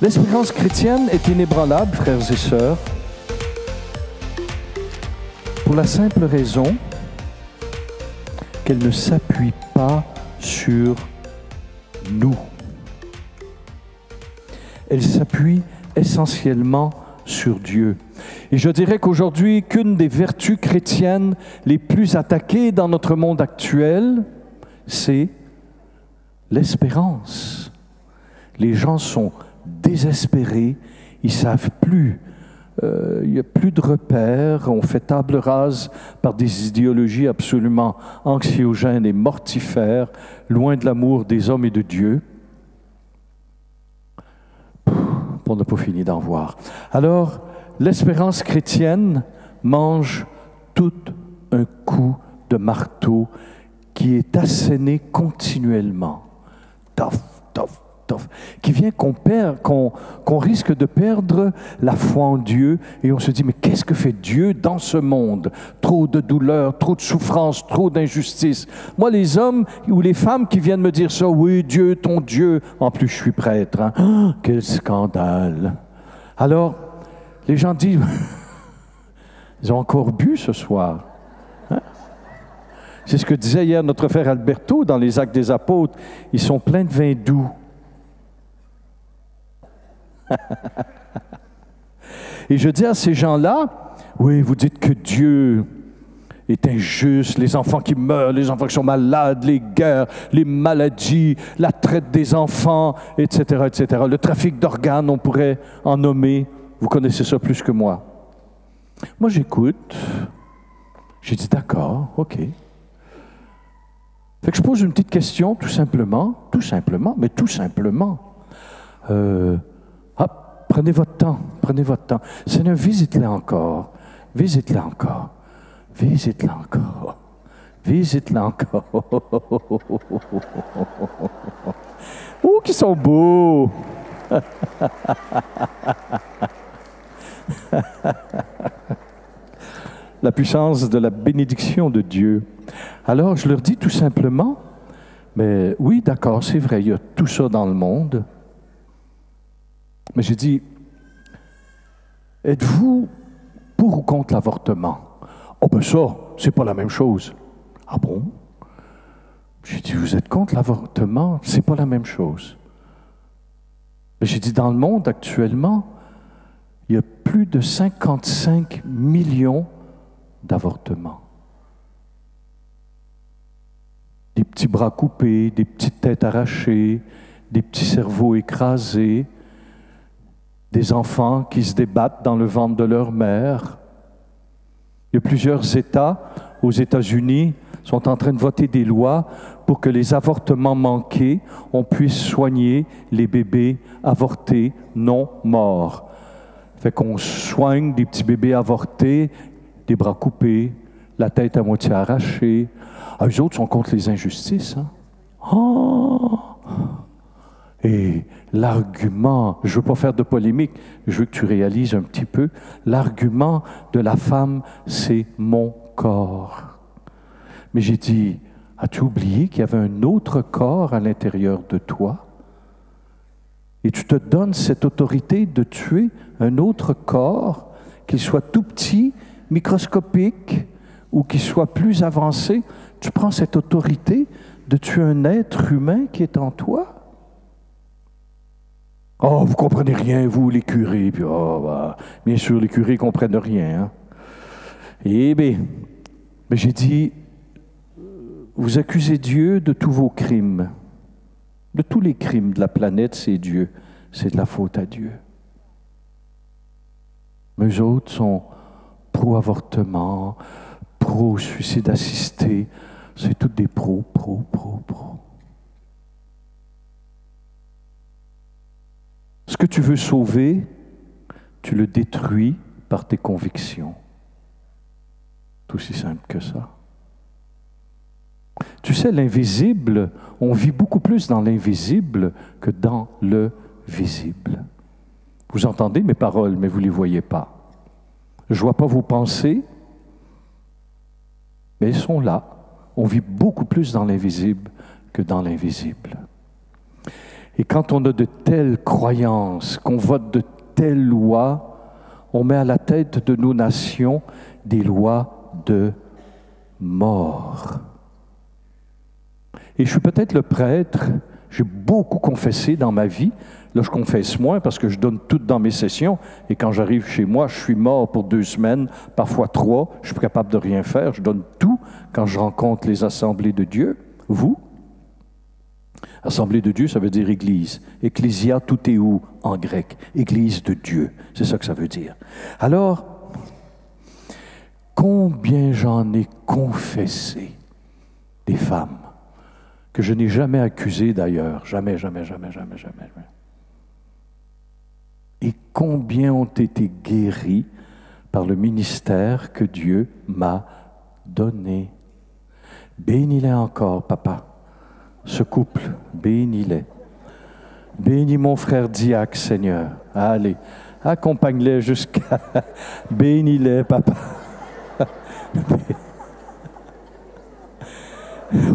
L'espérance chrétienne est inébranlable, frères et sœurs, pour la simple raison qu'elle ne s'appuie pas sur nous. Elle s'appuie essentiellement sur Dieu. Et je dirais qu'aujourd'hui, qu'une des vertus chrétiennes les plus attaquées dans notre monde actuel, c'est l'espérance. Les gens sont désespérés, ils ne savent plus, il n'y a plus de repères, on fait table rase par des idéologies absolument anxiogènes et mortifères, loin de l'amour des hommes et de Dieu. On n'a pas fini d'en voir. Alors, l'espérance chrétienne mange tout un coup de marteau qui est asséné continuellement. Tof, tof, tof. Qui vient qu'on risque de perdre la foi en Dieu et on se dit, mais qu'est-ce que fait Dieu dans ce monde? Trop de douleur, trop de souffrance, trop d'injustice. Moi, les hommes ou les femmes qui viennent me dire ça, oui, Dieu, ton Dieu, en plus je suis prêtre, hein? Oh, quel scandale! Alors, les gens disent, ils ont encore bu ce soir. Hein? C'est ce que disait hier notre frère Alberto dans les Actes des Apôtres. Ils sont pleins de vin doux. Et je dis à ces gens-là, oui, vous dites que Dieu est injuste, les enfants qui meurent, les enfants qui sont malades, les guerres, les maladies, la traite des enfants, etc., etc. Le trafic d'organes, on pourrait en nommer. Vous connaissez ça plus que moi. Moi, j'écoute. J'ai dit, d'accord, OK. Fait que je pose une petite question, tout simplement. Prenez votre temps, prenez votre temps. Seigneur, visite-les encore, visite-les encore, visite-les encore, visite-les encore. Oh, qu'ils sont beaux! La puissance de la bénédiction de Dieu. Alors, je leur dis tout simplement, mais oui, d'accord, c'est vrai, il y a tout ça dans le monde. Mais j'ai dit, êtes-vous pour ou contre l'avortement? Oh ben ça, c'est pas la même chose. Ah bon? J'ai dit, vous êtes contre l'avortement? C'est pas la même chose. Mais j'ai dit, dans le monde actuellement, il y a plus de 55 millions d'avortements. Des petits bras coupés, des petites têtes arrachées, des petits cerveaux écrasés, des enfants qui se débattent dans le ventre de leur mère. Il y a plusieurs États aux États-Unis qui sont en train de voter des lois pour que les avortements manqués, on puisse soigner les bébés avortés non morts. Fait qu'on soigne des petits bébés avortés, des bras coupés, la tête à moitié arrachée. Ah, eux autres sont contre les injustices. Hein? Oh! Et l'argument, je ne veux pas faire de polémique, je veux que tu réalises un petit peu, l'argument de la femme, c'est mon corps. Mais j'ai dit, as-tu oublié qu'il y avait un autre corps à l'intérieur de toi? Et tu te donnes cette autorité de tuer un autre corps, qu'il soit tout petit, microscopique, ou qu'il soit plus avancé. Tu prends cette autorité de tuer un être humain qui est en toi? Oh, vous comprenez rien, vous, les curés. Puis, oh, bah, bien sûr, les curés ne comprennent rien. Hein? Eh bien, j'ai dit, vous accusez Dieu de tous vos crimes. De tous les crimes de la planète, c'est Dieu. C'est de la faute à Dieu. Mais eux autres sont pro-avortement, pro-suicide assisté. C'est tous des pro. Ce que tu veux sauver, tu le détruis par tes convictions. C'est aussi simple que ça. Tu sais, l'invisible, on vit beaucoup plus dans l'invisible que dans le visible. Vous entendez mes paroles, mais vous ne les voyez pas. Je ne vois pas vos pensées, mais elles sont là. On vit beaucoup plus dans l'invisible que dans l'invisible. Et quand on a de telles croyances, qu'on vote de telles lois, on met à la tête de nos nations des lois de mort. Et je suis peut-être le prêtre, j'ai beaucoup confessé dans ma vie. Là, je confesse moins parce que je donne tout dans mes sessions. Et quand j'arrive chez moi, je suis mort pour 2 semaines, parfois 3. Je suis capable de rien faire. Je donne tout quand je rencontre les assemblées de Dieu. Vous? Assemblée de Dieu, ça veut dire Église. Ecclésia, tout est où en grec? Église de Dieu. C'est ça que ça veut dire. Alors, combien j'en ai confessé des femmes que je n'ai jamais accusées d'ailleurs. Jamais, jamais, jamais, jamais, jamais. Et combien ont été guéris par le ministère que Dieu m'a donné. Bénis-les encore, papa. Ce couple, bénis-les. Bénis mon frère Diac, Seigneur. Allez, accompagne-les jusqu'à... Bénis-les, papa.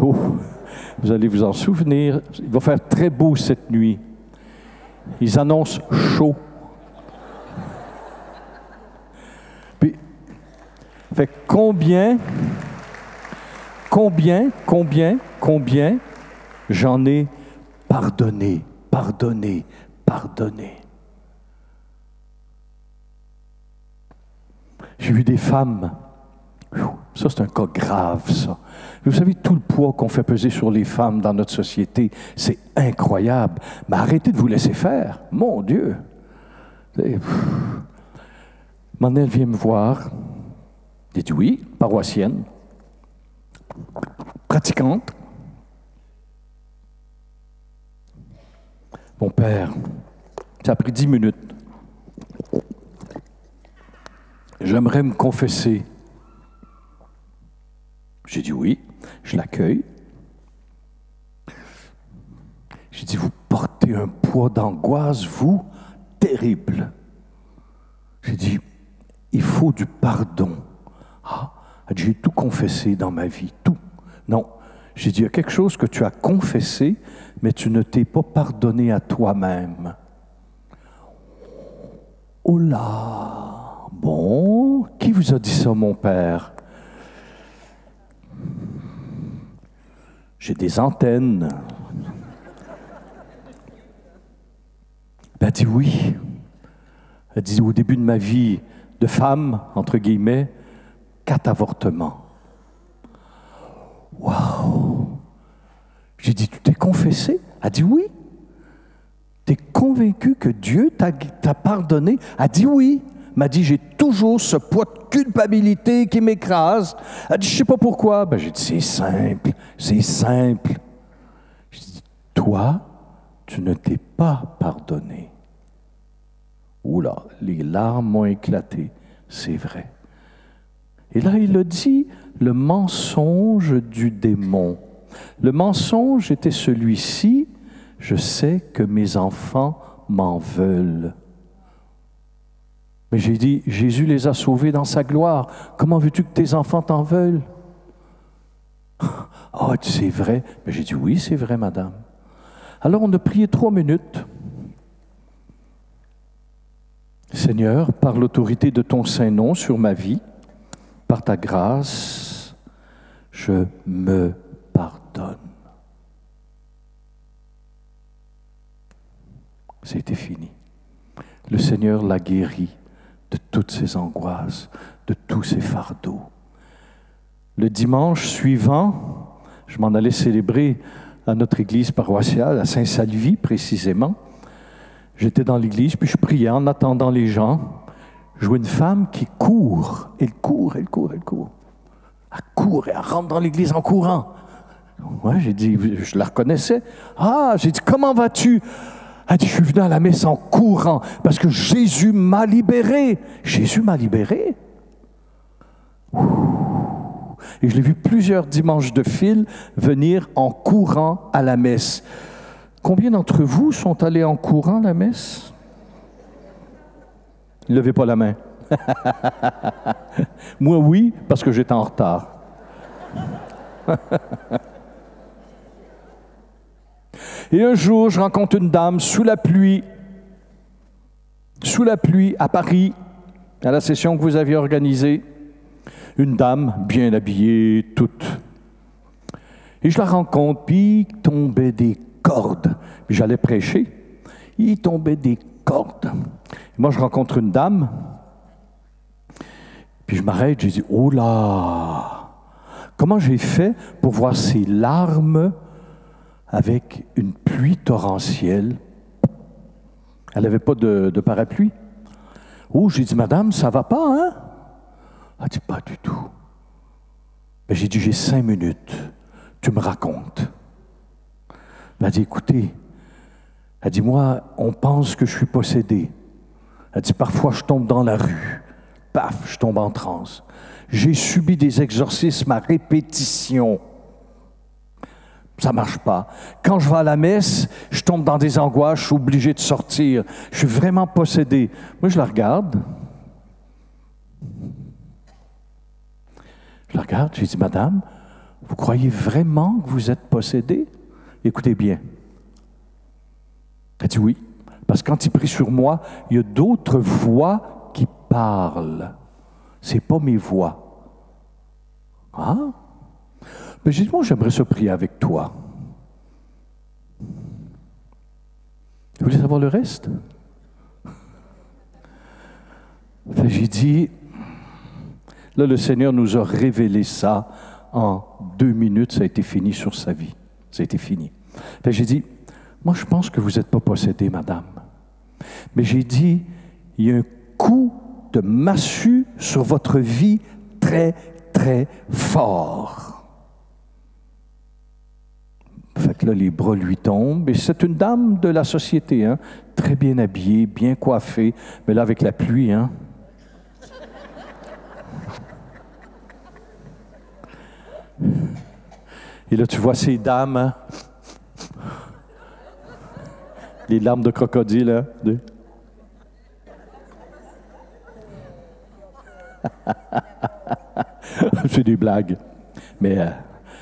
Oh, vous allez vous en souvenir. Il va faire très beau cette nuit. Ils annoncent chaud. Puis, fait combien j'en ai pardonné. J'ai vu des femmes, ça c'est un cas grave, ça. Vous savez, tout le poids qu'on fait peser sur les femmes dans notre société, c'est incroyable. Mais arrêtez de vous laisser faire, mon Dieu. Manel vient me voir, elle dit oui, paroissienne, pratiquante. Mon père, ça a pris 10 minutes. J'aimerais me confesser. J'ai dit oui, je l'accueille. J'ai dit, vous portez un poids d'angoisse, vous, terrible. J'ai dit, il faut du pardon. Ah, j'ai tout confessé dans ma vie, tout. Non, j'ai dit, il y a quelque chose que tu as confessé, mais tu ne t'es pas pardonné à toi-même. Oh là, bon, qui vous a dit ça, mon père? J'ai des antennes. Elle dit oui. Elle dit au début de ma vie de femme, entre guillemets, 4 avortements. Waouh! J'ai dit, tu t'es confessé? Elle dit oui. Tu es convaincu que Dieu t'a pardonné? Elle dit oui. Elle m'a dit, j'ai toujours ce poids de culpabilité qui m'écrase. Elle dit, je ne sais pas pourquoi. Ben, j'ai dit, c'est simple. J'ai dit, toi, tu ne t'es pas pardonné. Oula, les larmes ont éclaté, c'est vrai. Et là, il a dit, le mensonge du démon. Le mensonge était celui-ci, je sais que mes enfants m'en veulent. Mais j'ai dit, Jésus les a sauvés dans sa gloire. Comment veux-tu que tes enfants t'en veulent? Ah, c'est vrai. Mais j'ai dit, oui, c'est vrai, madame. Alors, on a prié 3 minutes. Seigneur, par l'autorité de ton Saint-Nom sur ma vie, par ta grâce, je me pardonne. C'était fini. Le Seigneur l'a guéri de toutes ses angoisses, de tous ses fardeaux. Le dimanche suivant, je m'en allais célébrer à notre église paroissiale, à Saint-Salvi précisément. J'étais dans l'église, puis je priais en attendant les gens. Je vois une femme qui court. Elle court. Elle court et elle rentre dans l'église en courant. Ouais, j'ai dit, je la reconnaissais. Ah, j'ai dit, comment vas-tu? Elle dit, je suis venu à la messe en courant parce que Jésus m'a libéré. Jésus m'a libéré? Et je l'ai vu plusieurs dimanches de fil venir en courant à la messe. Combien d'entre vous sont allés en courant à la messe? Ne levez pas la main. Moi, oui, parce que j'étais en retard. Et un jour, je rencontre une dame sous la pluie, à Paris, à la session que vous aviez organisée. Une dame bien habillée, toute. Et je la rencontre, puis il tombait des cordes. Puis j'allais prêcher, il tombait des cordes. Et moi, je rencontre une dame, puis je m'arrête, je dis, oh là, comment j'ai fait pour voir ces larmes avec une pluie torrentielle? Elle n'avait pas de parapluie. Oh, j'ai dit, madame, ça va pas, hein? Elle dit, pas du tout. Ben, j'ai dit, j'ai 5 minutes. Tu me racontes. Elle a dit, écoutez, elle dit, moi, on pense que je suis possédé. Elle dit, parfois, je tombe dans la rue. Paf, je tombe en transe. J'ai subi des exorcismes à répétition. Ça ne marche pas. Quand je vais à la messe, je tombe dans des angoisses, je suis obligé de sortir. Je suis vraiment possédé. Moi, je la regarde. Je la regarde, j'ai dit, madame, vous croyez vraiment que vous êtes possédé? Écoutez bien. Elle dit oui, parce que quand il prie sur moi, il y a d'autres voix qui parlent. Ce n'est pas mes voix. Ah? Mais j'ai dit, moi, j'aimerais ça prier avec toi. Vous voulez savoir le reste? J'ai dit, là, le Seigneur nous a révélé ça en 2 minutes, ça a été fini sur sa vie. Ça a été fini. J'ai dit, moi, je pense que vous n'êtes pas possédée, madame. Mais j'ai dit, il y a un coup de massue sur votre vie très, très fort. Fait que là, les bras lui tombent. Et c'est une dame de la société, hein, très bien habillée, bien coiffée. Mais là, avec la pluie, hein. Et là, tu vois ces dames, hein? Les larmes de crocodile, hein? C'est des blagues. Mais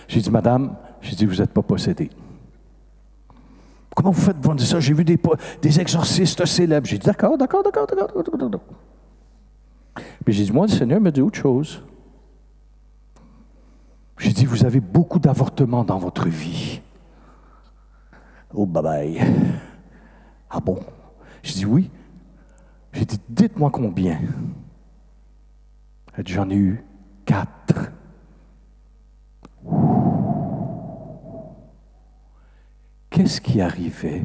j'ai dit, madame, j'ai dit, vous n'êtes pas possédée. Comment vous faites pour dire ça? J'ai vu des exorcistes célèbres. J'ai dit, d'accord. Mais j'ai dit, moi, le Seigneur m'a dit autre chose. J'ai dit, vous avez beaucoup d'avortements dans votre vie. Oh, bye-bye. Ah bon? J'ai dit, oui. J'ai dit, dites-moi combien. Elle dit, j'en ai eu 4. Qu'est-ce qui arrivait?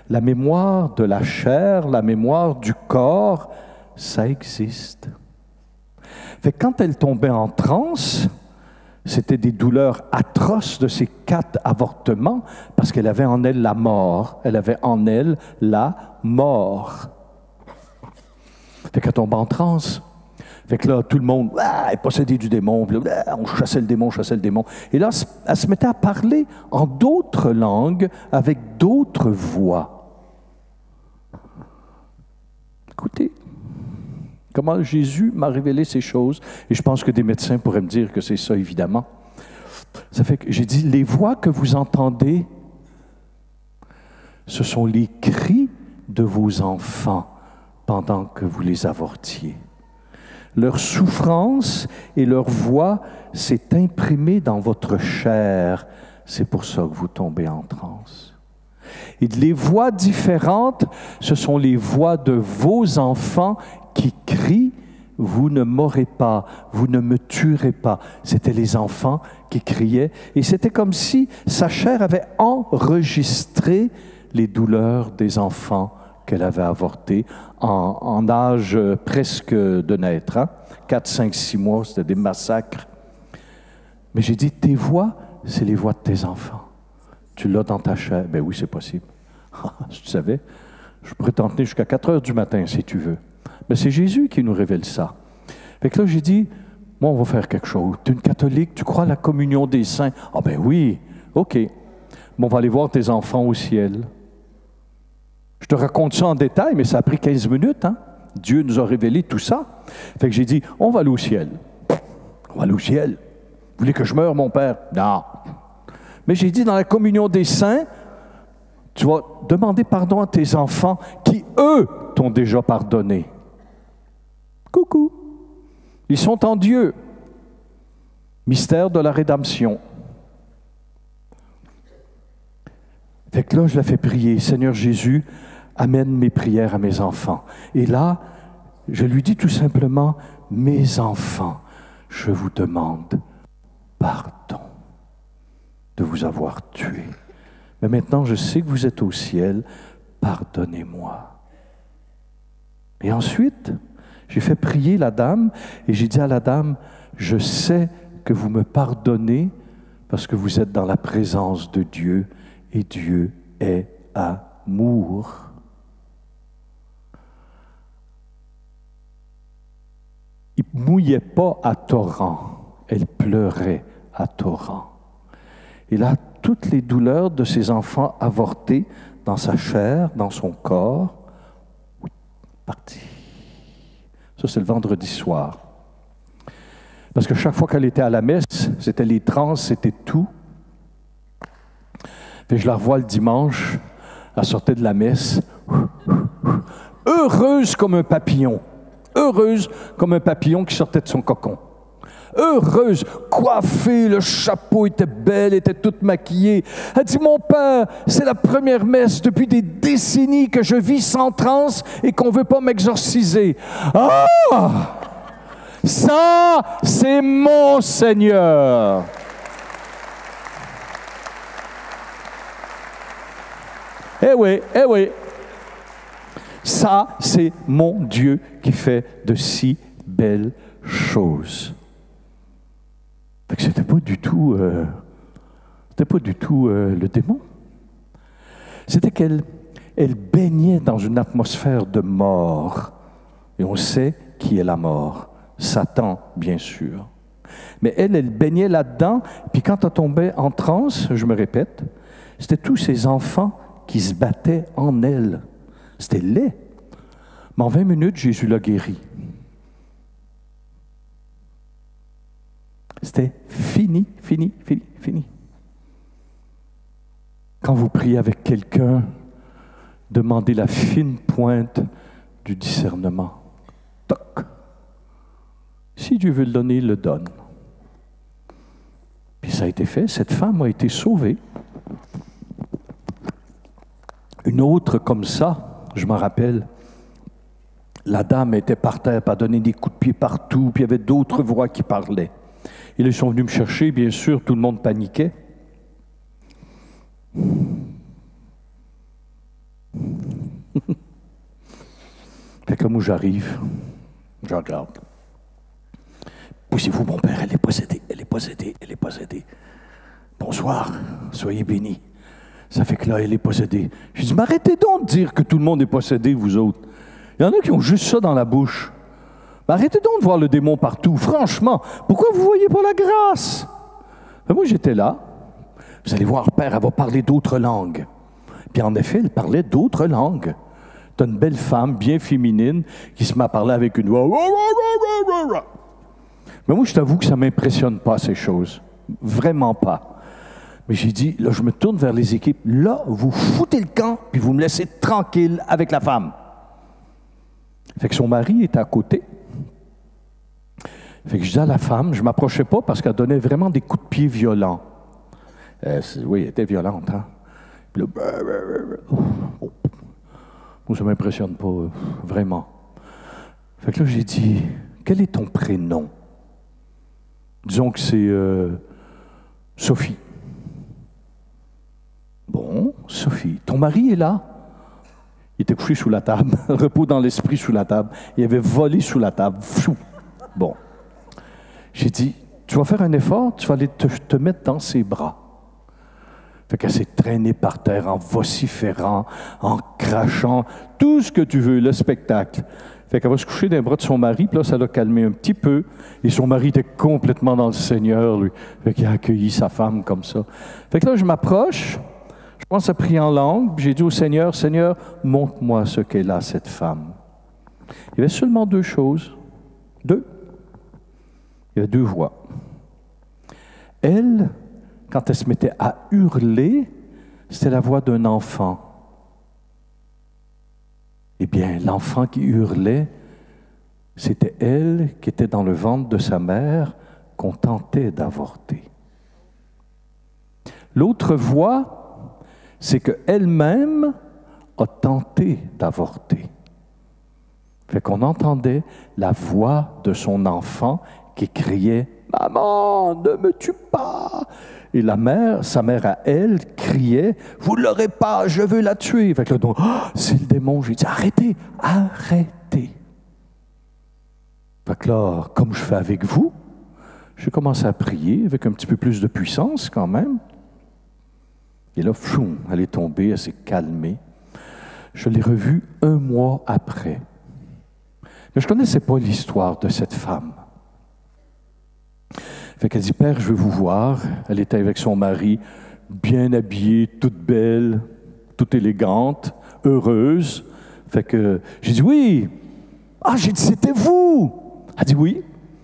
La mémoire de la chair, la mémoire du corps, ça existe. Fait que quand elle tombait en transe, c'était des douleurs atroces de ces 4 avortements parce qu'elle avait en elle la mort. Elle avait en elle la mort. Fait qu'elle tombe en transe. Fait que là, tout le monde, elle est possédée du démon. Puis là, on chassait le démon. Et là, elle se mettait à parler en d'autres langues avec d'autres voix. Écoutez, comment Jésus m'a révélé ces choses. Et je pense que des médecins pourraient me dire que c'est ça, évidemment. Ça fait que j'ai dit, les voix que vous entendez, ce sont les cris de vos enfants pendant que vous les avortiez. Leur souffrance et leur voix s'est imprimée dans votre chair. C'est pour ça que vous tombez en transe. Et les voix différentes, ce sont les voix de vos enfants qui crient « Vous ne m'aurez pas, vous ne me tuerez pas ». C'était les enfants qui criaient. Et c'était comme si sa chair avait enregistré les douleurs des enfants qu'elle avait avortés en âge presque de naître. Hein? 4, 5, 6 mois, c'était des massacres. Mais j'ai dit, tes voix, c'est les voix de tes enfants. Tu l'as dans ta chair. Ben oui, c'est possible. Si tu savais, je pourrais t'en tenir jusqu'à 4 heures du matin, si tu veux. Mais c'est Jésus qui nous révèle ça. Fait que là, j'ai dit, moi, on va faire quelque chose. Tu es une catholique, tu crois à la communion des saints? Ah ben oui, OK. Bon, on va aller voir tes enfants au ciel. Je te raconte ça en détail, mais ça a pris 15 minutes. Hein? Dieu nous a révélé tout ça. Fait que j'ai dit, on va aller au ciel. On va aller au ciel. Vous voulez que je meure, mon père? Non. Mais j'ai dit, dans la communion des saints, tu vas demander pardon à tes enfants qui, eux, t'ont déjà pardonné. Coucou! Ils sont en Dieu. Mystère de la rédemption. Fait que là, je la fais prier. Seigneur Jésus, amène mes prières à mes enfants. Et là, je lui dis tout simplement, mes enfants, je vous demande pardon de vous avoir tué. Mais maintenant, je sais que vous êtes au ciel, pardonnez-moi. Et ensuite, j'ai fait prier la dame et j'ai dit à la dame, je sais que vous me pardonnez parce que vous êtes dans la présence de Dieu et Dieu est amour. Il ne mouillait pas à torrent, elle pleurait à torrent. Et là, toutes les douleurs de ses enfants avortés dans sa chair, dans son corps, parties. Ça, c'est le vendredi soir. Parce que chaque fois qu'elle était à la messe, c'était les trans, c'était tout. Puis je la revois le dimanche, elle sortait de la messe, heureuse comme un papillon. Heureuse comme un papillon qui sortait de son cocon. Heureuse, coiffée, le chapeau était belle, était toute maquillée. Elle dit, mon père, c'est la première messe depuis des décennies que je vis sans transe et qu'on ne veut pas m'exorciser. Ah! Ça, c'est mon Seigneur. Eh oui, eh oui. Ça, c'est mon Dieu qui fait de si belles choses. Fait que c'était pas du tout le démon. C'était qu'elle baignait dans une atmosphère de mort. Et on sait qui est la mort. Satan, bien sûr. Mais elle baignait là-dedans. Puis quand elle tombait en transe, je me répète, c'était tous ces enfants qui se battaient en elle. C'était laid. Mais en 20 minutes, Jésus l'a guéri. C'était fini, fini, fini, fini. Quand vous priez avec quelqu'un, demandez la fine pointe du discernement. Toc. Si Dieu veut le donner, il le donne. Puis ça a été fait. Cette femme a été sauvée. Une autre comme ça, je m'en rappelle, la dame était par terre, pas donné des coups de pied partout, puis il y avait d'autres voix qui parlaient. Et là, ils sont venus me chercher, bien sûr, tout le monde paniquait. Fait que là, moi, j'arrive, je regarde. Poussez-vous, mon père, elle est possédée, elle est possédée, elle est possédée. Bonsoir, soyez bénis. Ça fait que là, elle est possédée. Je dis, mais arrêtez donc de dire que tout le monde est possédé, vous autres. Il y en a qui ont juste ça dans la bouche. Mais arrêtez donc de voir le démon partout. Franchement, pourquoi vous ne voyez pas la grâce? Mais moi, j'étais là. Vous allez voir, Père, elle va parler d'autres langues. Puis en effet, elle parlait d'autres langues. Tu as une belle femme, bien féminine, qui se met à parler avec une voix. Mais moi, je t'avoue que ça ne m'impressionne pas, ces choses. Vraiment pas. Mais j'ai dit, là, je me tourne vers les équipes. Là, vous foutez le camp, puis vous me laissez tranquille avec la femme. Fait que son mari était à côté. Fait que je dis à la femme, je ne m'approchais pas parce qu'elle donnait vraiment des coups de pied violents. Oui, elle était violente, hein. Puis là, moi, ça ne m'impressionne pas, vraiment. Fait que là, j'ai dit, quel est ton prénom? Disons que c'est Sophie. Bon, Sophie, ton mari est là? Il était couché sous la table, repos dans l'esprit sous la table. Il avait volé sous la table. Fou. Bon. J'ai dit, tu vas faire un effort, tu vas aller te mettre dans ses bras. Fait qu'elle s'est traînée par terre en vociférant, en crachant, tout ce que tu veux, le spectacle. Fait qu'elle va se coucher dans les bras de son mari, puis là, ça l'a calmé un petit peu. Et son mari était complètement dans le Seigneur, lui. Fait qu'il a accueilli sa femme comme ça. Fait que là, je m'approche, je pense à prier en langue, puis j'ai dit au Seigneur, Seigneur, montre-moi ce qu'elle a, cette femme. Il y avait seulement deux choses. Deux. Il y avait deux voix. Elle quand elle se mettait à hurler, c'était la voix d'un enfant. Eh bien, l'enfant qui hurlait, c'était elle qui était dans le ventre de sa mère qu'on tentait d'avorter. L'autre voix, c'est qu'elle-même a tenté d'avorter. Fait qu'on entendait la voix de son enfant qui criait « Maman, ne me tue pas !» Et sa mère à elle, criait « Vous ne l'aurez pas, je veux la tuer !» Fait que là, c'est le démon. J'ai dit « Arrêtez, arrêtez !» Fait que là, comme je fais avec vous, j'ai commencé à prier avec un petit peu plus de puissance quand même. Et là, pffoum, elle est tombée, elle s'est calmée. Je l'ai revue 1 mois après. Mais je ne connaissais pas l'histoire de cette femme. Fait qu'elle dit, Père, je veux vous voir. Elle était avec son mari, bien habillée, toute belle, toute élégante, heureuse. Fait que j'ai dit, oui. Ah, j'ai dit, c'était vous. Elle dit, oui.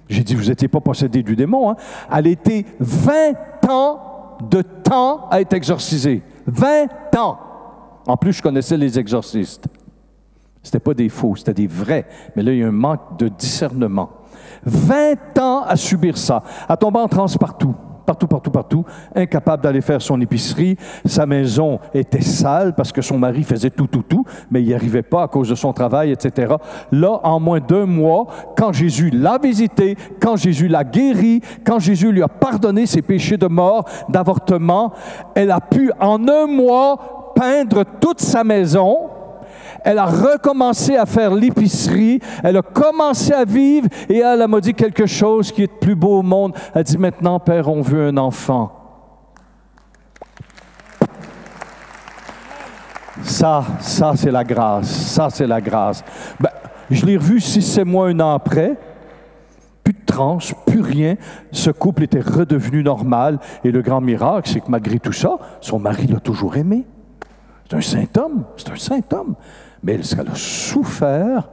J'ai dit, vous n'étiez pas possédé du démon. Hein? Elle était 20 ans de temps à être exorcisée. 20 ans. En plus, je connaissais les exorcistes. C'était pas des faux, c'était des vrais. Mais là, il y a un manque de discernement. 20 ans à subir ça, à tomber en transe partout, incapable d'aller faire son épicerie. Sa maison était sale parce que son mari faisait tout, mais il n'y arrivait pas à cause de son travail, etc. Là, en moins d'1 mois, quand Jésus l'a visité, quand Jésus l'a guéri, quand Jésus lui a pardonné ses péchés de mort, d'avortement, elle a pu, en 1 mois, peindre toute sa maison. Elle a recommencé à faire l'épicerie, elle a commencé à vivre et elle m'a dit quelque chose qui est le plus beau au monde. Elle dit, maintenant, Père, on veut un enfant. Ça, c'est la grâce. Ça, c'est la grâce. Ben, je l'ai revu 6-7 mois, 1 an après. Plus de tranche, plus rien. Ce couple était redevenu normal. Et le grand miracle, c'est que malgré tout ça, son mari l'a toujours aimé. C'est un saint homme. C'est un saint homme. Mais elle a souffert,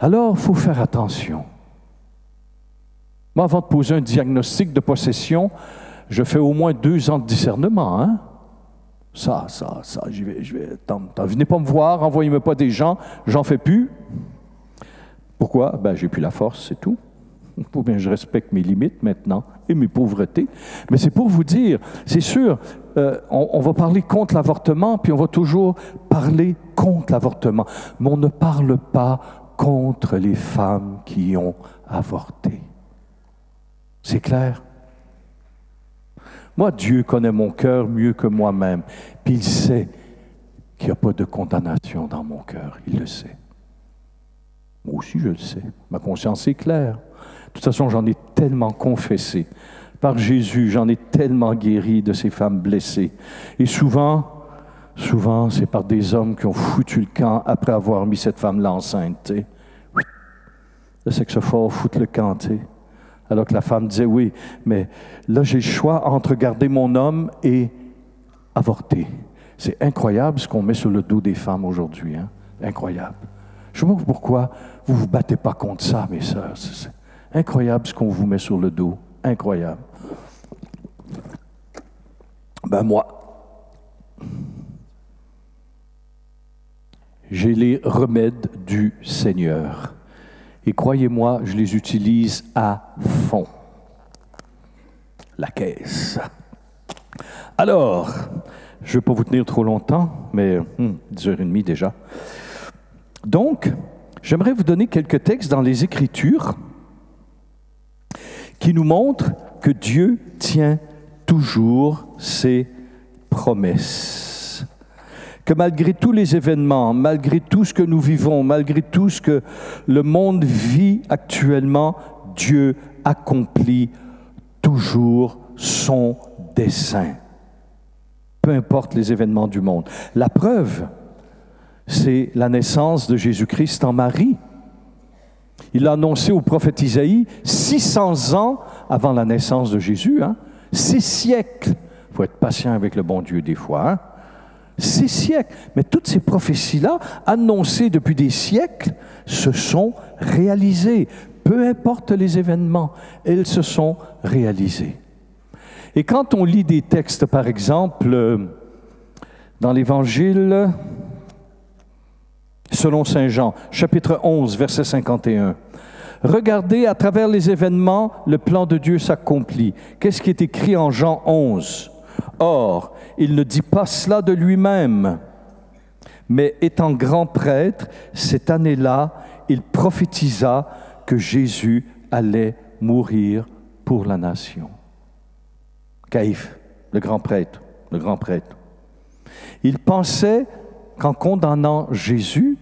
alors il faut faire attention. Moi, avant de poser un diagnostic de possession, je fais au moins 2 ans de discernement. Hein? Ça, j'y vais. Venez pas me voir, envoyez-moi pas des gens, j'en fais plus. Pourquoi? Ben, j'ai plus la force, c'est tout. Bien, je respecte mes limites maintenant et mes pauvretés. Mais c'est pour vous dire, c'est sûr, on va parler contre l'avortement, puis on va toujours parler contre l'avortement. Mais on ne parle pas contre les femmes qui ont avorté. C'est clair? Moi, Dieu connaît mon cœur mieux que moi-même. Puis il sait qu'il n'y a pas de condamnation dans mon cœur. Il le sait. Moi aussi, je le sais. Ma conscience est claire. De toute façon, j'en ai tellement confessé. Par Jésus, j'en ai tellement guéri de ces femmes blessées. Et souvent, c'est par des hommes qui ont foutu le camp après avoir mis cette femme-là enceinte. T'sais. Le sexe fort fout le camp. T'sais. Alors que la femme disait, oui, mais là, j'ai le choix entre garder mon homme et avorter. C'est incroyable ce qu'on met sur le dos des femmes aujourd'hui. Hein? Incroyable. Je ne sais pas pourquoi vous ne vous battez pas contre ça, mes sœurs. C'est incroyable ce qu'on vous met sur le dos. Incroyable. Ben moi, j'ai les remèdes du Seigneur. Et croyez-moi, je les utilise à fond. La caisse. Alors, je ne vais pas vous tenir trop longtemps, mais 10h30 déjà. Donc, j'aimerais vous donner quelques textes dans les Écritures qui nous montrent que Dieu tient toujours ses promesses. Que malgré tous les événements, malgré tout ce que nous vivons, malgré tout ce que le monde vit actuellement, Dieu accomplit toujours son dessein. Peu importe les événements du monde. La preuve, c'est la naissance de Jésus-Christ en Marie. Il l'a annoncé au prophète Isaïe 600 ans avant la naissance de Jésus. 6 siècles. Il faut être patient avec le bon Dieu des fois. 6 siècles. Mais toutes ces prophéties-là, annoncées depuis des siècles, se sont réalisées. Peu importe les événements, elles se sont réalisées. Et quand on lit des textes, par exemple, dans l'Évangile selon saint Jean, chapitre 11, verset 51, « Regardez, à travers les événements, le plan de Dieu s'accomplit. » Qu'est-ce qui est écrit en Jean 11? « Or, il ne dit pas cela de lui-même, mais étant grand prêtre, cette année-là, il prophétisa que Jésus allait mourir pour la nation. » Caïphe, le grand prêtre. Il pensait qu'en condamnant Jésus,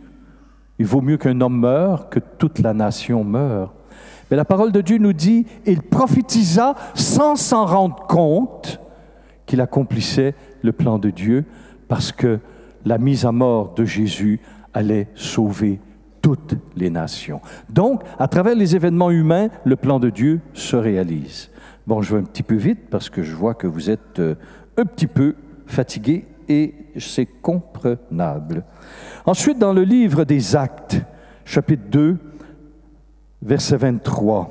il vaut mieux qu'un homme meure que toute la nation meure. Mais la parole de Dieu nous dit, il prophétisa sans s'en rendre compte qu'il accomplissait le plan de Dieu parce que la mise à mort de Jésus allait sauver toutes les nations. Donc, à travers les événements humains, le plan de Dieu se réalise. Bon, je vais un petit peu vite parce que je vois que vous êtes un petit peu fatigués et c'est comprenable. Ensuite, dans le livre des Actes, chapitre 2, verset 23,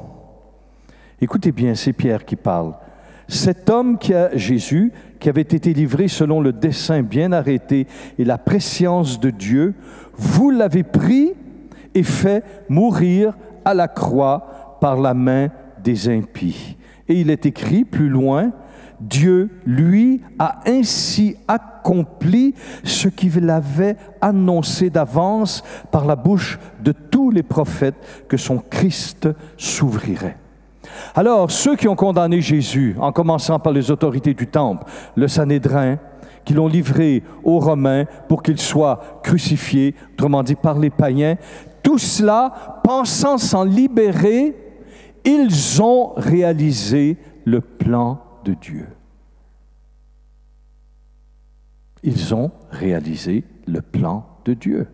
écoutez bien, c'est Pierre qui parle. « Cet homme Jésus, qui avait été livré selon le dessein bien arrêté et la prescience de Dieu, vous l'avez pris et fait mourir à la croix par la main des impies. » Et il est écrit plus loin, « Dieu, lui, a ainsi accompli ce qu'il avait annoncé d'avance par la bouche de tous les prophètes que son Christ s'ouvrirait. » Alors, ceux qui ont condamné Jésus, en commençant par les autorités du temple, le Sanhédrin, qui l'ont livré aux Romains pour qu'il soit crucifié, autrement dit par les païens, tout cela, pensant s'en libérer, ils ont réalisé le plan de Dieu. Ils ont réalisé le plan de Dieu.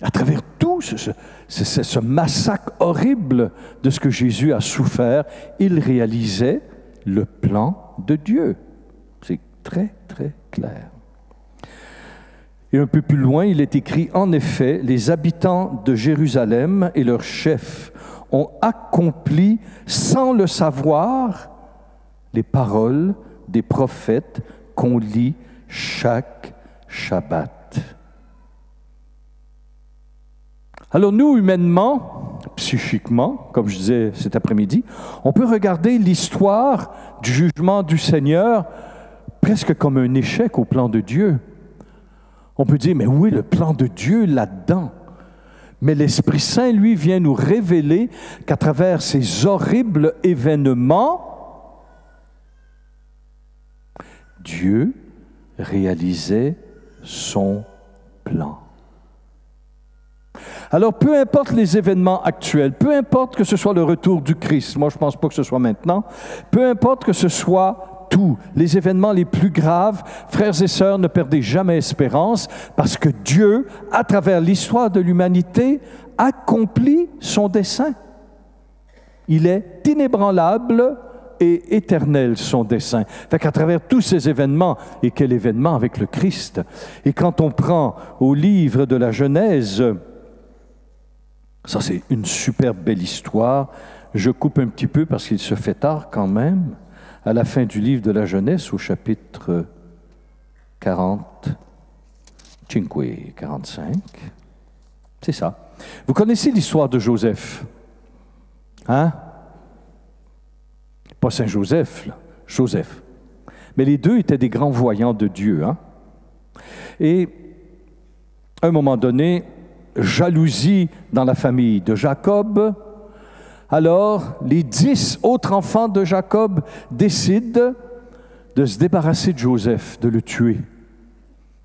À travers tout ce massacre horrible de ce que Jésus a souffert, il réalisait le plan de Dieu. C'est très, très clair. Et un peu plus loin, il est écrit, « En effet, les habitants de Jérusalem et leurs chefs ont accompli, sans le savoir, les paroles des prophètes qu'on lit chaque Shabbat. » Alors nous, humainement, psychiquement, comme je disais cet après-midi, on peut regarder l'histoire du jugement du Seigneur presque comme un échec au plan de Dieu. On peut dire, mais où est le plan de Dieu là-dedans? Mais l'Esprit Saint, lui, vient nous révéler qu'à travers ces horribles événements, Dieu réalisait son plan. Alors, peu importe les événements actuels, peu importe que ce soit le retour du Christ, moi je ne pense pas que ce soit maintenant, peu importe que ce soit tout, les événements les plus graves, frères et sœurs, ne perdez jamais espérance, parce que Dieu, à travers l'histoire de l'humanité, accomplit son dessein. Il est inébranlable et éternel, son dessein. Fait qu'à travers tous ces événements, et quel événement avec le Christ, et quand on prend au livre de la Genèse, ça, c'est une super belle histoire. Je coupe un petit peu parce qu'il se fait tard quand même. À la fin du livre de la Genèse, au chapitre 45. C'est ça. Vous connaissez l'histoire de Joseph? Hein? Pas Saint-Joseph, là. Joseph. Mais les deux étaient des grands voyants de Dieu. Hein? Et à un moment donné, jalousie dans la famille de Jacob. Alors, les 10 autres enfants de Jacob décident de se débarrasser de Joseph, de le tuer,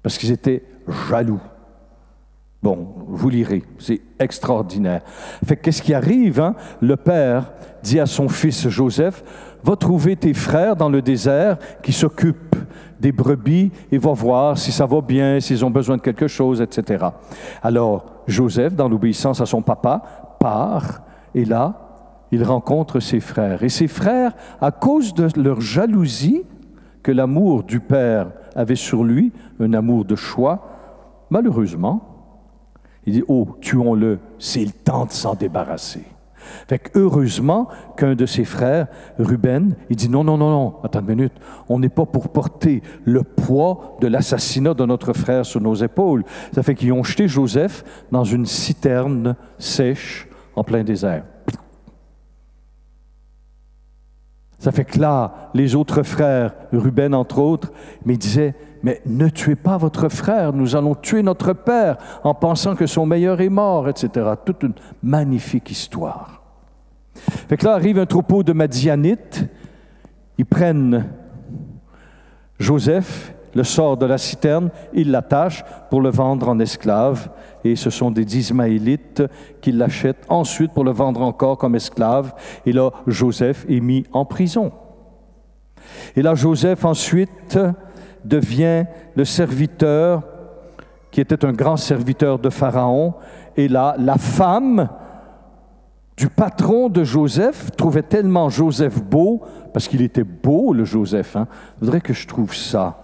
parce qu'ils étaient jaloux. Bon, vous lirez, c'est extraordinaire. Fait que qu'est-ce qui arrive? Hein? Le père dit à son fils Joseph, « Va trouver tes frères dans le désert qui s'occupent des brebis et va voir si ça va bien, s'ils ont besoin de quelque chose, etc. » Alors, Joseph, dans l'obéissance à son papa, part et là, il rencontre ses frères. Et ses frères, à cause de leur jalousie, que l'amour du père avait sur lui, un amour de choix, malheureusement, il dit, « Oh, tuons-le, c'est le temps de s'en débarrasser. » Fait que heureusement qu'un de ses frères, Ruben, il dit non, non, non, non, attends une minute, on n'est pas pour porter le poids de l'assassinat de notre frère sur nos épaules. Ça fait qu'ils ont jeté Joseph dans une citerne sèche en plein désert. Ça fait que là, les autres frères, Ruben entre autres, mais ils disaient, mais ne tuez pas votre frère, nous allons tuer notre père en pensant que son meilleur est mort, etc. Toute une magnifique histoire. Fait que là arrive un troupeau de Madianites, ils prennent Joseph, le sortent de la citerne, ils l'attachent pour le vendre en esclave, et ce sont des Ismaélites qui l'achètent ensuite pour le vendre encore comme esclave, et là Joseph est mis en prison. Et là Joseph ensuite devient le serviteur, qui était un grand serviteur de Pharaon, et là la femme du patron de Joseph trouvait tellement Joseph beau, parce qu'il était beau, le Joseph. Hein. Je voudrais que je trouve ça.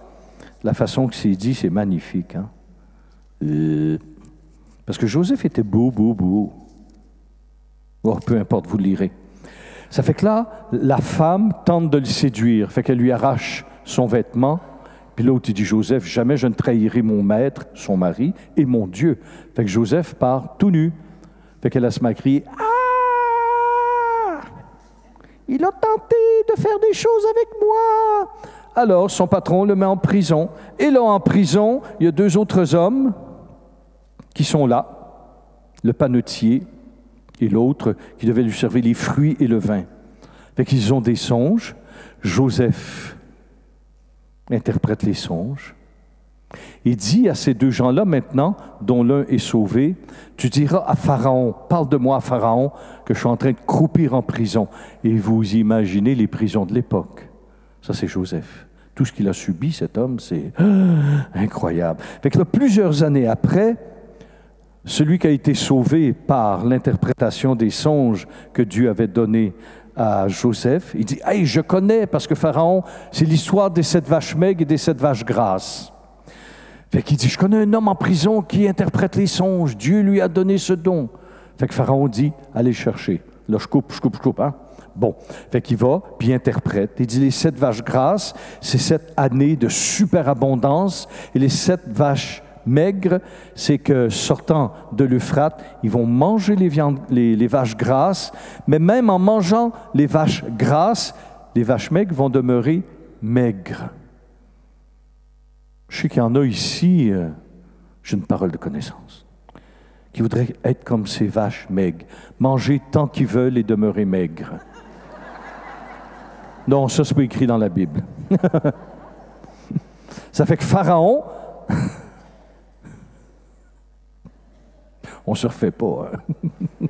La façon que c'est dit, c'est magnifique. Hein. Parce que Joseph était beau, beau, beau. Oh, peu importe, vous le lirez. Ça fait que là, la femme tente de le séduire. Fait qu'elle lui arrache son vêtement. Puis l'autre, il dit, Joseph, jamais je ne trahirai mon maître, son mari, et mon Dieu. Fait que Joseph part tout nu. Fait qu'elle a se met à crier, ah! Il a tenté de faire des choses avec moi. Alors, son patron le met en prison. Et là, en prison, il y a deux autres hommes qui sont là, le panetier et l'autre qui devait lui servir les fruits et le vin. Fait qu'ils ont des songes. Joseph interprète les songes. Il dit à ces deux gens-là maintenant, dont l'un est sauvé, tu diras à Pharaon, parle de moi à Pharaon, que je suis en train de croupir en prison. Et vous imaginez les prisons de l'époque. Ça, c'est Joseph. Tout ce qu'il a subi, cet homme, c'est incroyable. Fait que là, plusieurs années après, celui qui a été sauvé par l'interprétation des songes que Dieu avait donnés à Joseph, il dit, « Hey, je connais, parce que Pharaon, c'est l'histoire des 7 vaches maigres et des 7 vaches grasses. » Fait qu'il dit, « Je connais un homme en prison qui interprète les songes. Dieu lui a donné ce don. » Fait que Pharaon dit, « Allez le chercher. » Là, je coupe, hein? Bon. Fait qu'il va, puis il interprète. Il dit, les 7 vaches grasses, c'est 7 années de superabondance. Et les 7 vaches maigres, c'est que sortant de l'Euphrate, ils vont manger les vaches grasses, mais même en mangeant les vaches grasses, les vaches maigres vont demeurer maigres. Je sais qu'il y en a ici, j'ai une parole de connaissance, qui voudraient être comme ces vaches maigres, manger tant qu'ils veulent et demeurer maigres. Non, ça c'est pas écrit dans la Bible. Ça fait que Pharaon, on se refait pas. Hein?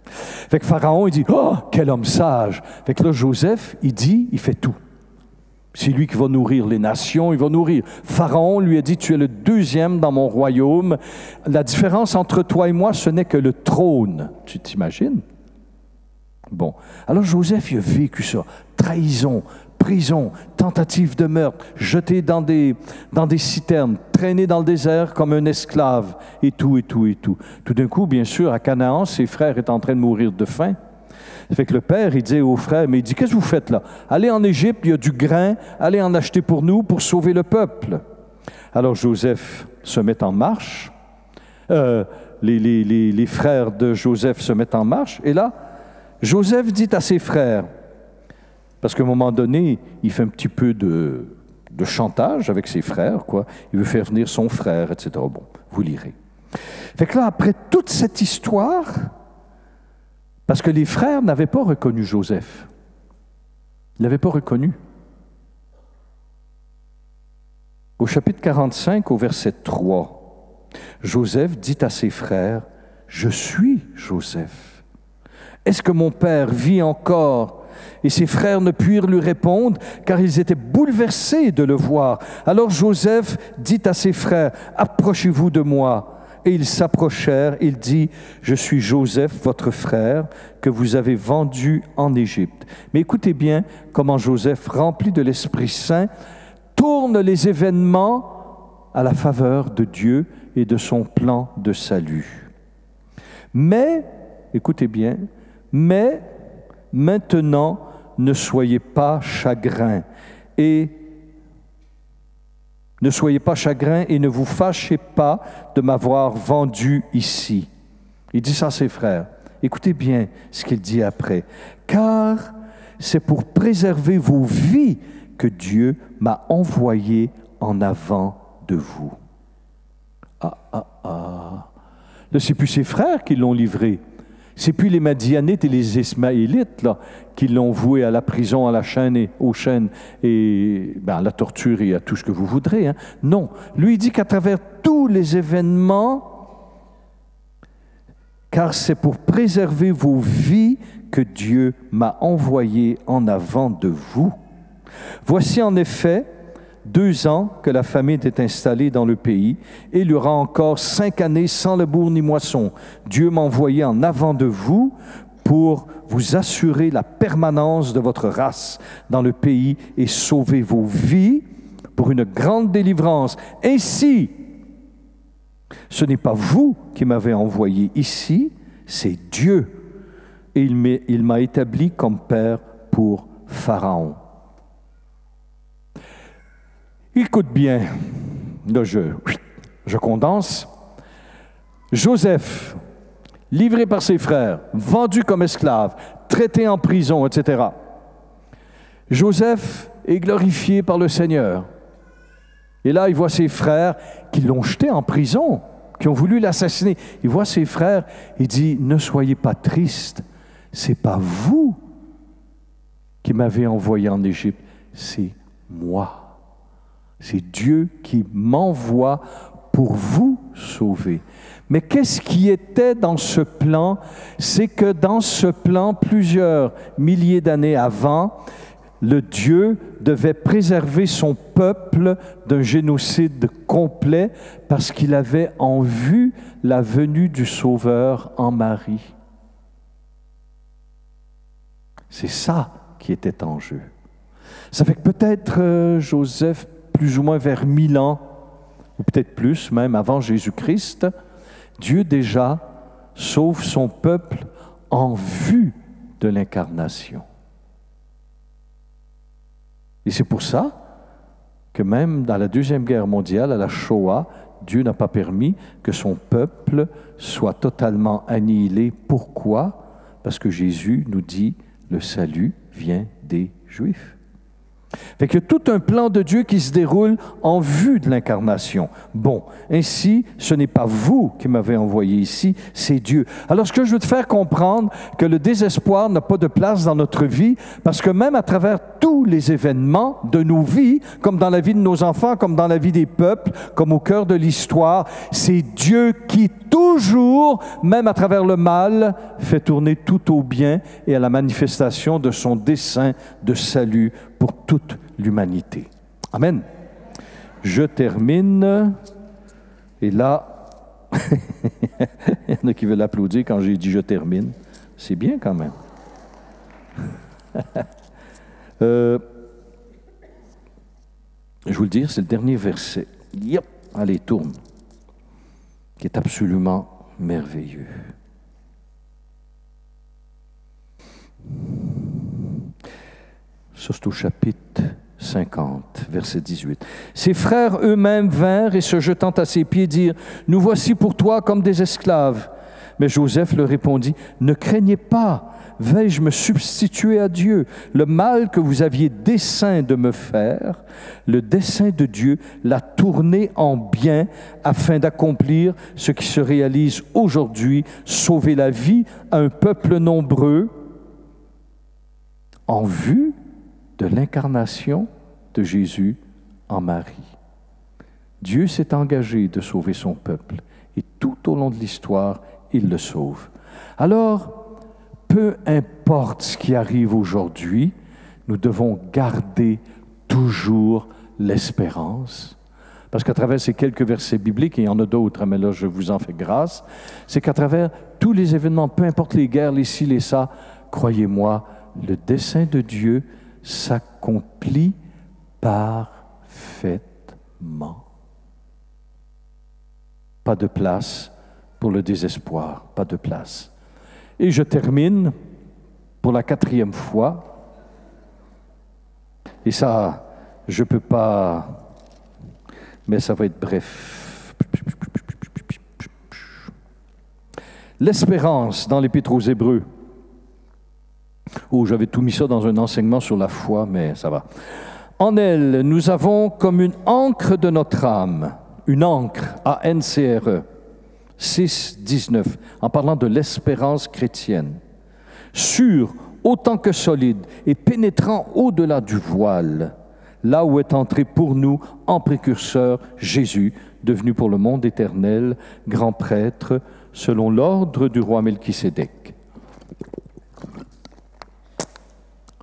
Fait que Pharaon, il dit, « Oh, quel homme sage! » Fait que là, Joseph, il fait tout. C'est lui qui va nourrir les nations, il va nourrir. Pharaon lui a dit, « Tu es le 2e dans mon royaume. La différence entre toi et moi, ce n'est que le trône. » Tu t'imagines? Bon. Alors Joseph, il a vécu ça. Trahison, prison, tentative de meurtre, jeté dans des citernes, traîné dans le désert comme un esclave, et tout, et tout, et tout. Tout d'un coup, bien sûr, à Canaan, ses frères étaient en train de mourir de faim. Ça fait que le père, il dit aux frères, mais il dit, qu'est-ce que vous faites là? Allez en Égypte, il y a du grain, allez en acheter pour nous, pour sauver le peuple. Alors Joseph se met en marche, les frères de Joseph se mettent en marche, et là, Joseph dit à ses frères, parce qu'à un moment donné, il fait un petit peu de chantage avec ses frères, quoi. Il veut faire venir son frère, etc. Bon, vous lirez. Fait que là, après toute cette histoire, parce que les frères n'avaient pas reconnu Joseph. Ils ne l'avaient pas reconnu. Au chapitre 45, au verset 3, Joseph dit à ses frères, « Je suis Joseph. Est-ce que mon père vit encore ?» Et ses frères ne purent lui répondre, car ils étaient bouleversés de le voir. Alors Joseph dit à ses frères, « Approchez-vous de moi. » Et ils s'approchèrent, il dit, « Je suis Joseph, votre frère, que vous avez vendu en Égypte. » Mais écoutez bien comment Joseph, rempli de l'Esprit Saint, tourne les événements à la faveur de Dieu et de son plan de salut. Mais, écoutez bien, Mais maintenant, ne soyez pas chagrins et ne vous fâchez pas de m'avoir vendu ici. Il dit ça à ses frères. Écoutez bien ce qu'il dit après. Car c'est pour préserver vos vies que Dieu m'a envoyé en avant de vous. Là, c'est plus ses frères qui l'ont livré. C'est plus les Madianites et les Ismaélites là, qui l'ont voué à la prison, à la chaîne et aux chaînes et à la torture et à tout ce que vous voudrez. Hein. Non, lui il dit qu'à travers tous les événements, car c'est pour préserver vos vies que Dieu m'a envoyé en avant de vous. Voici en effet 2 ans que la famine est installée dans le pays, et il y aura encore 5 années sans labour ni moisson. Dieu m'a envoyé en avant de vous pour vous assurer la permanence de votre race dans le pays et sauver vos vies pour une grande délivrance. Ainsi, ce n'est pas vous qui m'avez envoyé ici, c'est Dieu. Et il m'a établi comme père pour Pharaon. Écoute bien, là je condense. Joseph, livré par ses frères, vendu comme esclave, traité en prison, etc. Joseph est glorifié par le Seigneur. Et là, il voit ses frères qui l'ont jeté en prison, qui ont voulu l'assassiner. Il voit ses frères, il dit, ne soyez pas tristes, c'est pas vous qui m'avez envoyé en Égypte, c'est moi. C'est Dieu qui m'envoie pour vous sauver. Mais qu'est-ce qui était dans ce plan? C'est que dans ce plan, plusieurs milliers d'années avant, le Dieu devait préserver son peuple d'un génocide complet parce qu'il avait en vue la venue du Sauveur en Marie. C'est ça qui était en jeu. Ça fait que peut-être Joseph, plus ou moins vers 1000 ans, ou peut-être plus, même avant Jésus-Christ, Dieu déjà sauve son peuple en vue de l'incarnation. Et c'est pour ça que même dans la Deuxième Guerre mondiale, à la Shoah, Dieu n'a pas permis que son peuple soit totalement annihilé. Pourquoi? Parce que Jésus nous dit, le salut vient des Juifs. Fait qu'il y a tout un plan de Dieu qui se déroule en vue de l'incarnation. Bon, ainsi, ce n'est pas vous qui m'avez envoyé ici, c'est Dieu. Alors, ce que je veux te faire comprendre, que le désespoir n'a pas de place dans notre vie, parce que même à travers tous les événements de nos vies, comme dans la vie de nos enfants, comme dans la vie des peuples, comme au cœur de l'histoire, c'est Dieu qui toujours, même à travers le mal, fait tourner tout au bien et à la manifestation de son dessein de salut pour toute l'humanité. Amen. Je termine. Et là, il y en a qui veulent applaudir quand j'ai dit « je termine ». C'est bien quand même. Je vous le dis, c'est le dernier verset. Yep. Allez, tourne. Qui est absolument merveilleux. Ça, c'est au chapitre 50, verset 18. Ses frères eux-mêmes vinrent et se jetant à ses pieds dirent, « Nous voici pour toi comme des esclaves. » Mais Joseph leur répondit, « Ne craignez pas, vais-je me substituer à Dieu? Le mal que vous aviez dessein de me faire, le dessein de Dieu l'a tourné en bien afin d'accomplir ce qui se réalise aujourd'hui, sauver la vie à un peuple nombreux en vue de l'incarnation de Jésus en Marie. » Dieu s'est engagé de sauver son peuple et tout au long de l'histoire, il le sauve. Alors, peu importe ce qui arrive aujourd'hui, nous devons garder toujours l'espérance. Parce qu'à travers ces quelques versets bibliques, et il y en a d'autres, mais là je vous en fais grâce, c'est qu'à travers tous les événements, peu importe les guerres, les ci, les ça, croyez-moi, le dessein de Dieu s'accomplit parfaitement. Pas de place pour le désespoir, pas de place. Et je termine pour la 4e fois. Et ça, je ne peux pas, mais ça va être bref. L'espérance dans l'Épître aux Hébreux. Oh, j'avais tout mis ça dans un enseignement sur la foi, mais ça va. En elle, nous avons comme une ancre de notre âme, une ancre, A-N-C-R-E, 6, 19, en parlant de l'espérance chrétienne, sûre autant que solide et pénétrant au-delà du voile, là où est entré pour nous en précurseur Jésus, devenu pour le monde éternel, grand prêtre, selon l'ordre du roi Melchisédek.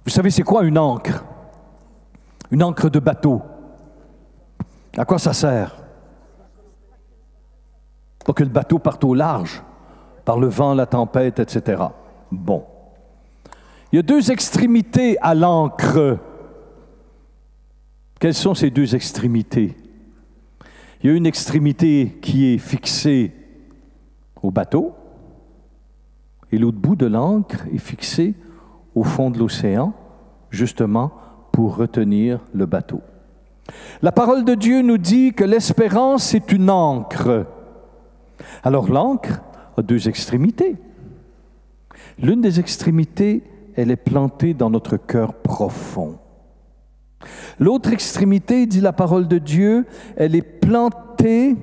Vous savez, c'est quoi une ancre? Une ancre de bateau. À quoi ça sert? Pour que le bateau parte au large, par le vent, la tempête, etc. Bon. Il y a 2 extrémités à l'ancre. Quelles sont ces 2 extrémités? Il y a une extrémité qui est fixée au bateau, et l'autre bout de l'ancre est fixé au fond de l'océan, justement pour retenir le bateau. La parole de Dieu nous dit que l'espérance est une ancre. Alors l'ancre a 2 extrémités. L'une des extrémités, elle est plantée dans notre cœur profond. L'autre extrémité, dit la parole de Dieu, elle est plantée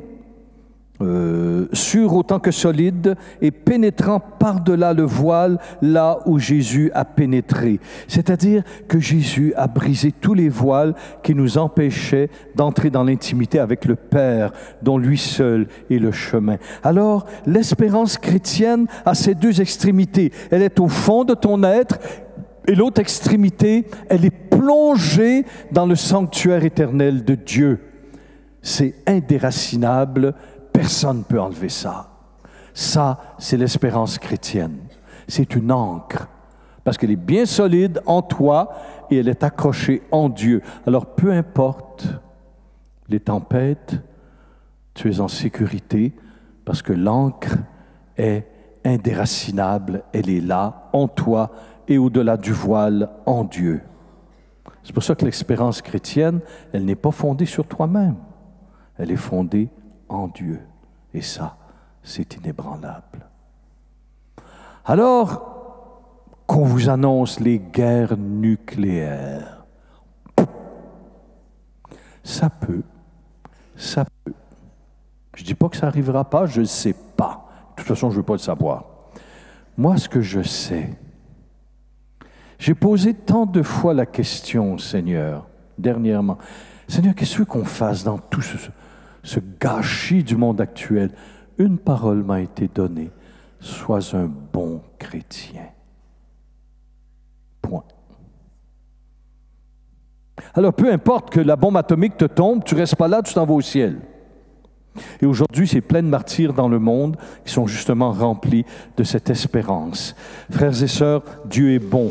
sûre autant que solide et pénétrant par-delà le voile là où Jésus a pénétré. C'est-à-dire que Jésus a brisé tous les voiles qui nous empêchaient d'entrer dans l'intimité avec le Père, dont lui seul est le chemin. Alors, l'espérance chrétienne a ces 2 extrémités. Elle est au fond de ton être et l'autre extrémité, elle est plongée dans le sanctuaire éternel de Dieu. C'est indéracinable. Personne ne peut enlever ça. Ça, c'est l'espérance chrétienne. C'est une ancre, parce qu'elle est bien solide en toi et elle est accrochée en Dieu. Alors, peu importe les tempêtes, tu es en sécurité, parce que l'ancre est indéracinable. Elle est là, en toi et au-delà du voile, en Dieu. C'est pour ça que l'espérance chrétienne, elle n'est pas fondée sur toi-même. Elle est fondée en Dieu. Et ça, c'est inébranlable. Alors, qu'on vous annonce les guerres nucléaires, ça peut. Je ne dis pas que ça n'arrivera pas, je ne sais pas. De toute façon, je ne veux pas le savoir. Moi, ce que je sais, j'ai posé tant de fois la question, Seigneur, dernièrement. Seigneur, qu'est-ce que tu veux qu'on fasse dans tout ce gâchis du monde actuel? Une parole m'a été donnée. Sois un bon chrétien. Point. Alors, peu importe que la bombe atomique te tombe, tu ne restes pas là, tu t'en vas au ciel. Et aujourd'hui, c'est plein de martyrs dans le monde qui sont justement remplis de cette espérance. Frères et sœurs, Dieu est bon.